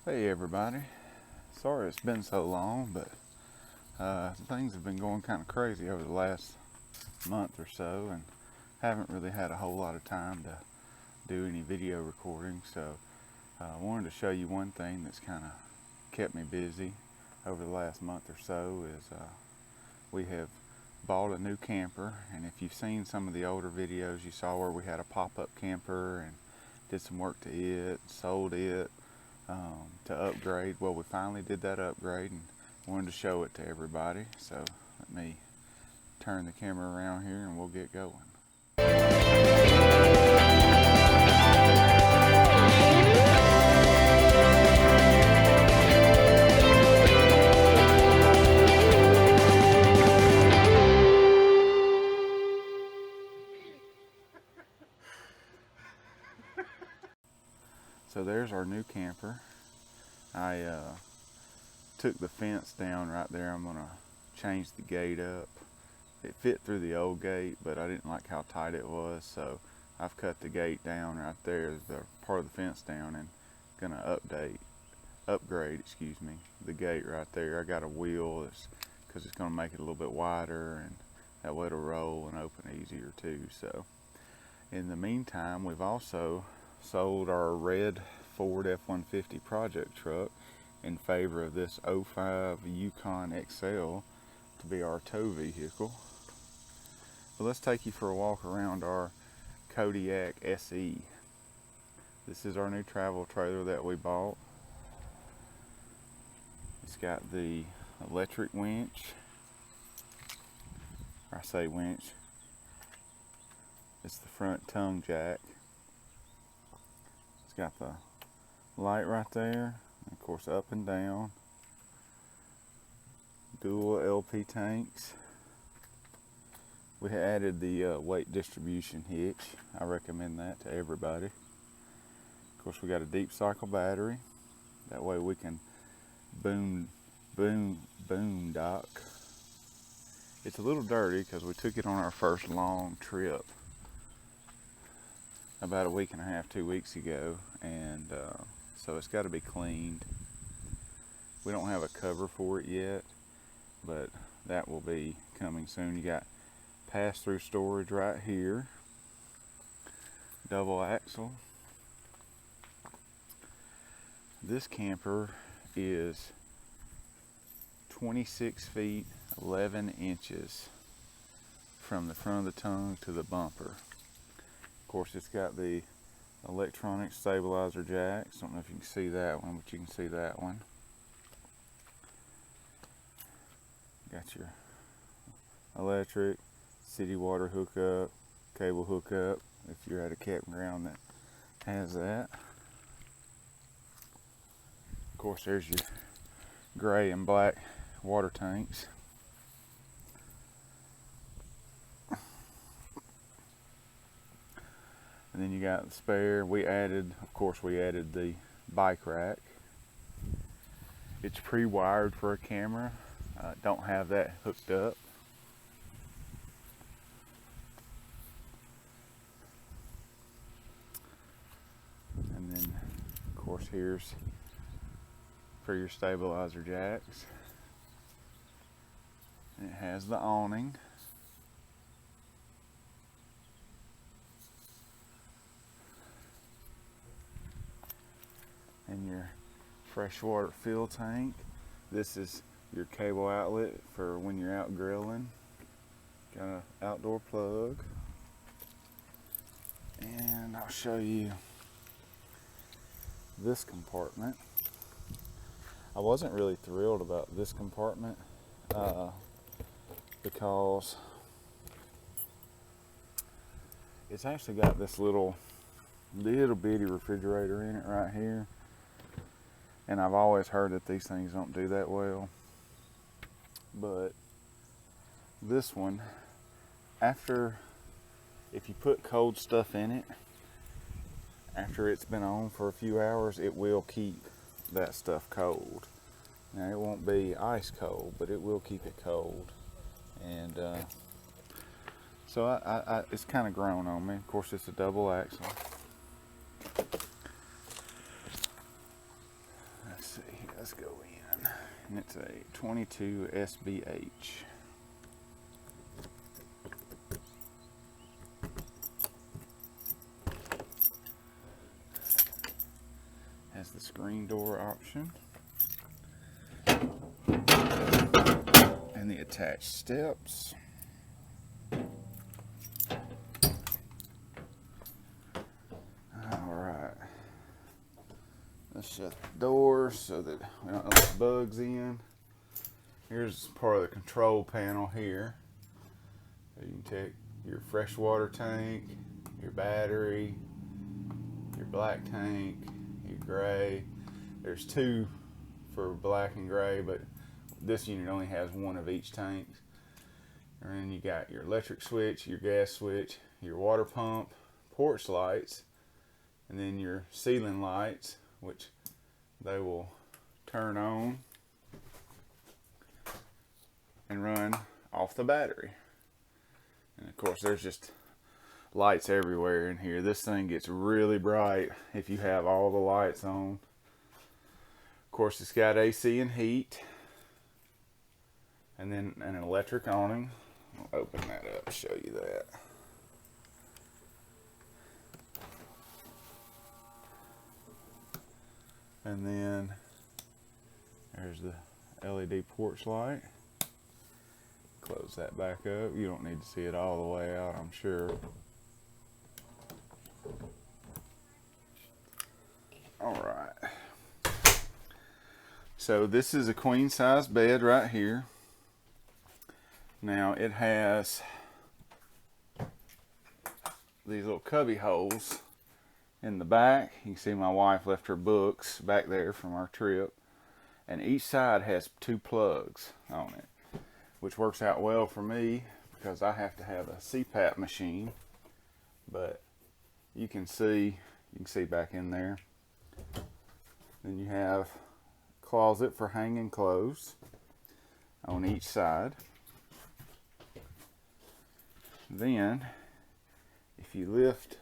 Hey everybody, sorry it's been so long, but things have been going kind of crazy over the last month or so, and haven't really had a whole lot of time to do any video recording. So I wanted to show you one thing that's kind of kept me busy over the last month or so is we have bought a new camper. And if you've seen some of the older videos, you saw where we had a pop-up camper and did some work to it, sold it to upgrade. Well, we finally did that upgrade and wanted to show it to everybody. So let me turn the camera around here and we'll get going. So there's our new camper. I took the fence down right there. I'm gonna change the gate up. It fit through the old gate, but I didn't like how tight it was, so I've cut the gate down right there, the part of the fence down, and gonna upgrade the gate right there. I got a wheel because it's gonna make it a little bit wider, and that way it'll roll and open easier too. So in the meantime, we've also sold our red Ford F-150 project truck in favor of this 05 Yukon XL to be our tow vehicle. But let's take you for a walk around our Kodiak SE. This is our new travel trailer that we bought. It's got the electric winch. I say winch. It's the front tongue jack. It's got the light right there, and of course up and down. Dual LP tanks. We added the weight distribution hitch. I recommend that to everybody. Of course, we got a deep cycle battery. That way we can boondock. It's a little dirty because we took it on our first long trip about a week and a half, 2 weeks ago, and so it's got to be cleaned. We don't have a cover for it yet, but that will be coming soon. You got pass-through storage right here, double axle. This camper is 26 feet 11 inches from the front of the tongue to the bumper. Of course, it's got the electronic stabilizer jacks. Don't know if you can see that one, but you can see that one. Got your electric, city water hookup, cable hookup if you're at a campground that has that. Of course, there's your gray and black water tanks. And then you got the spare. Of course we added the bike rack. It's pre-wired for a camera. Don't have that hooked up. And then of course here's for your stabilizer jacks. And it has the awning. And your freshwater fill tank. This is your cable outlet for when you're out grilling. Got an outdoor plug. And I'll show you this compartment. I wasn't really thrilled about this compartment because it's actually got this little bitty refrigerator in it right here. And I've always heard that these things don't do that well. But this one, if you put cold stuff in it, after it's been on for a few hours, it will keep that stuff cold. Now it won't be ice cold, but it will keep it cold. And so it's kind of grown on me. Of course, it's a double axle. this go in? And it's a 22 SBH. Has the screen door option and the attached steps. Alright, let's shut the door so that we don't let bugs in. Here's part of the control panel here. So you can take your freshwater tank, your battery, your black tank, your gray. There's two for black and gray, but this unit only has one of each tank. And then you got your electric switch, your gas switch, your water pump, porch lights, and then your ceiling lights, which they will turn on and run off the battery. And of course there's just lights everywhere in here. This thing gets really bright if you have all the lights on. Of course it's got AC and heat, and then an electric awning. I'll open that up and show you that. And then there's the LED porch light. Close that back up. You don't need to see it all the way out, I'm sure. Alright. So this is a queen size bed right here. Now it has these little cubby holes in the back. You can see my wife left her books back there from our trip. And each side has two plugs on it, which works out well for me because I have to have a CPAP machine. But you can see back in there. Then you have a closet for hanging clothes on each side. Then, if you lift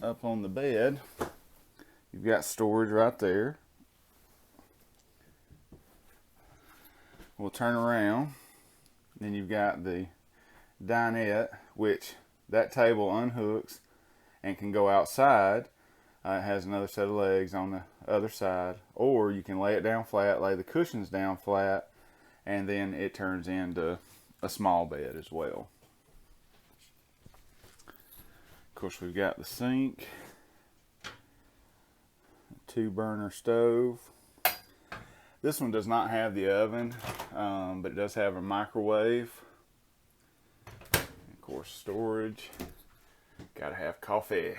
up on the bed, you've got storage right there. We'll turn around. Then you've got the dinette, which that table unhooks and can go outside. It has another set of legs on the other side, or you can lay it down flat, lay the cushions down flat, and then it turns into a small bed as well. Of course, we've got the sink, a 2-burner stove. This one does not have the oven, but it does have a microwave. And of course, storage. Gotta have coffee.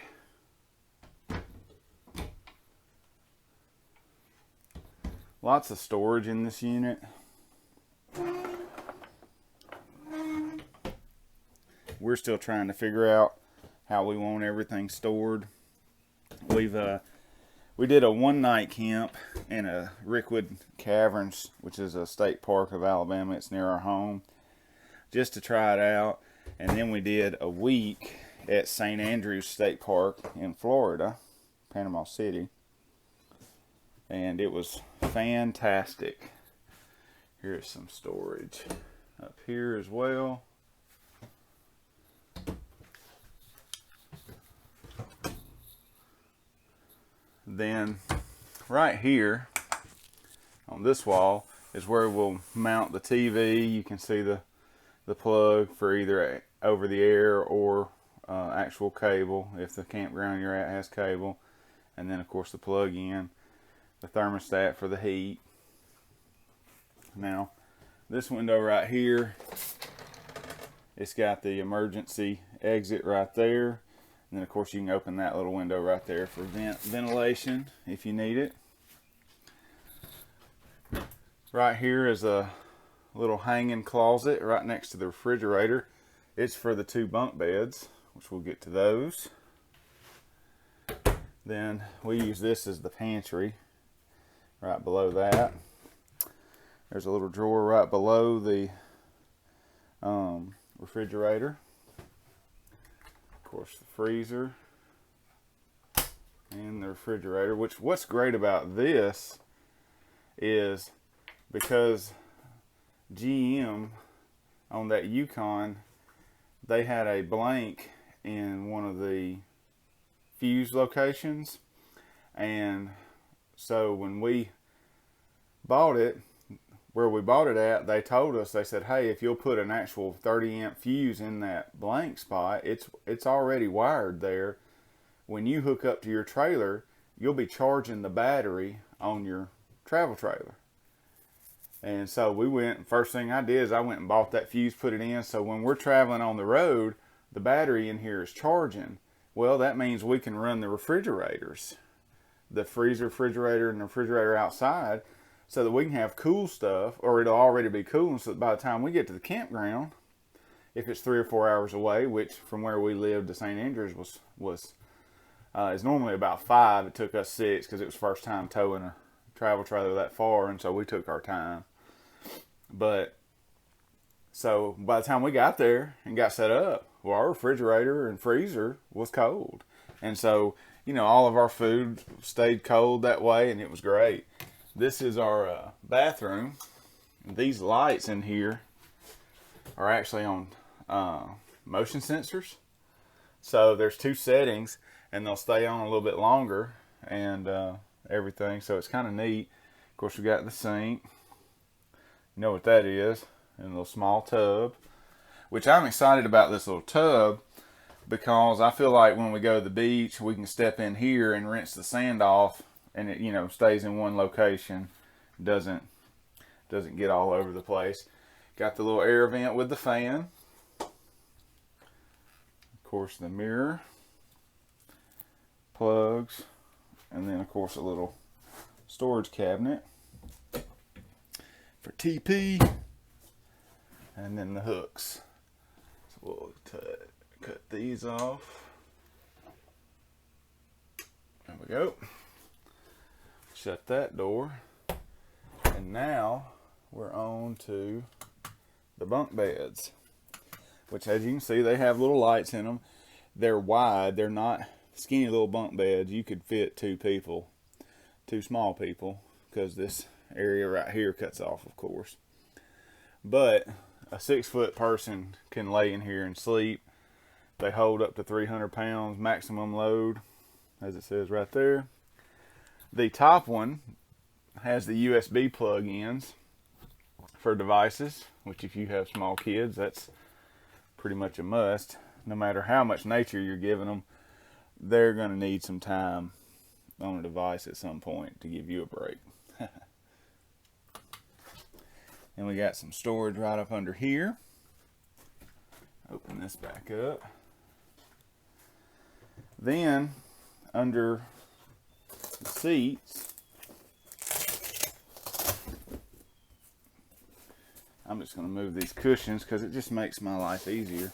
Lots of storage in this unit. We're still trying to figure out how we want everything stored. We did a one-night camp in a Rickwood Caverns, which is a state park of Alabama. It's near our home, just to try it out. And then we did a week at St. Andrews State Park in Florida, Panama City. And it was fantastic. Here's some storage up here as well. Then right here on this wall is where we'll mount the TV. You can see the plug for either over the air or actual cable if the campground you're at has cable. And then of course the plug in, the thermostat for the heat. Now this window right here, it's got the emergency exit right there. And then of course you can open that little window right there for ventilation if you need it. Right here is a little hanging closet right next to the refrigerator. It's for the 2 bunk beds, which we'll get to those. Then we use this as the pantry right below that. There's a little drawer right below the refrigerator. Of course, the freezer and the refrigerator. What's great about this is because GM on that Yukon, they had a blank in one of the fuse locations, and so when we bought it, where we bought it at, they told us, they said, hey, if you'll put an actual 30 amp fuse in that blank spot, it's already wired there. When you hook up to your trailer, you'll be charging the battery on your travel trailer. And so we went, first thing I did is I went and bought that fuse, put it in, so when we're traveling on the road, the battery in here is charging. Well, that means we can run the refrigerators, the freezer, refrigerator, and the refrigerator outside, so that we can have cool stuff, or it'll already be cool, so that by the time we get to the campground, if it's 3 or 4 hours away, which from where we lived to St. Andrews is normally about 5, it took us 6 because it was first time towing a travel trailer that far, and so we took our time. But so by the time we got there and got set up, well, our refrigerator and freezer was cold, and so all of our food stayed cold that way, and it was great. This is our bathroom. These lights in here are actually on motion sensors, so there's 2 settings, and they'll stay on a little bit longer and everything, so it's kind of neat. Of course, we got the sink. You know what that is, and a little small tub, which I'm excited about this little tub because I feel like when we go to the beach, we can step in here and rinse the sand off, and it stays in one location, doesn't get all over the place. Got the little air vent with the fan, of course the mirror, plugs, and then of course a little storage cabinet for TP, and then the hooks. So we'll cut these off. There we go. Shut that door, and now we're on to the bunk beds, which, as you can see, they have little lights in them. They're wide, they're not skinny little bunk beds. You could fit 2 people, 2 small people, because this area right here cuts off, of course. But a 6-foot person can lay in here and sleep. They hold up to 300 pounds maximum load, as it says right there. The top one has the USB plug-ins for devices, which if you have small kids, that's pretty much a must. No matter how much nature you're giving them, they're going to need some time on a device at some point to give you a break. And we got some storage right up under here. Open this back up. Then under the seats, I'm just going to move these cushions because it just makes my life easier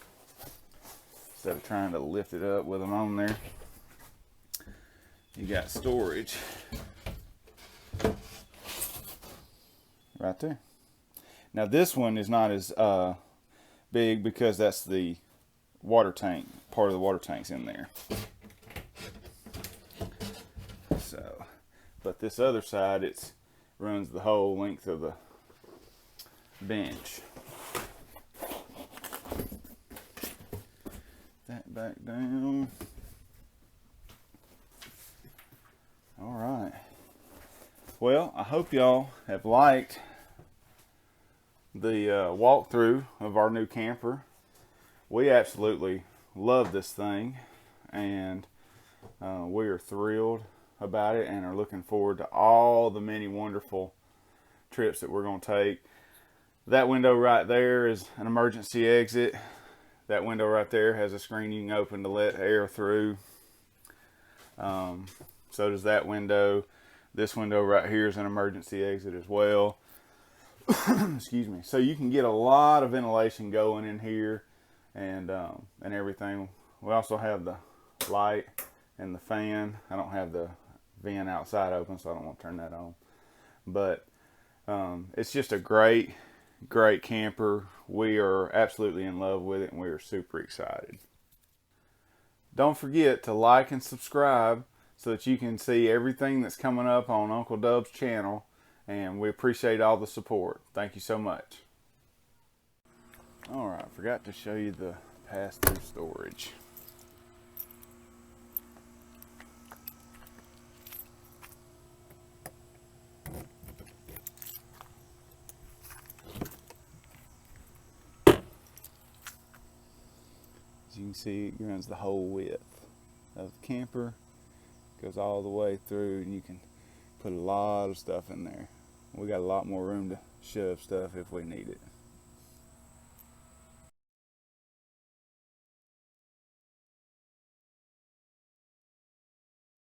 instead of trying to lift it up with them on there. You got storage right there. Now this one is not as big because that's the water tank, part of the water tank's in there. So, but this other side, it runs the whole length of the bench. That back down. All right. Well, I hope y'all have liked the walkthrough of our new camper. We absolutely love this thing, and we are thrilled about it and are looking forward to all the many wonderful trips that we're going to take. That window right there is an emergency exit. That window right there has a screen you can open to let air through. So does that window. This window right here is an emergency exit as well. Excuse me. So you can get a lot of ventilation going in here, and everything. We also have the light and the fan. I don't have the vent outside open, so I don't want to turn that on. But it's just a great camper. We are absolutely in love with it, and we are super excited. Don't forget to like and subscribe so that you can see everything that's coming up on Uncle Dub's channel. and we appreciate all the support. Thank you so much. All right, forgot to show you the pass-through storage. As you can see, it runs the whole width of the camper, goes all the way through, and you can put a lot of stuff in there. We got a lot more room to shove stuff if we need it.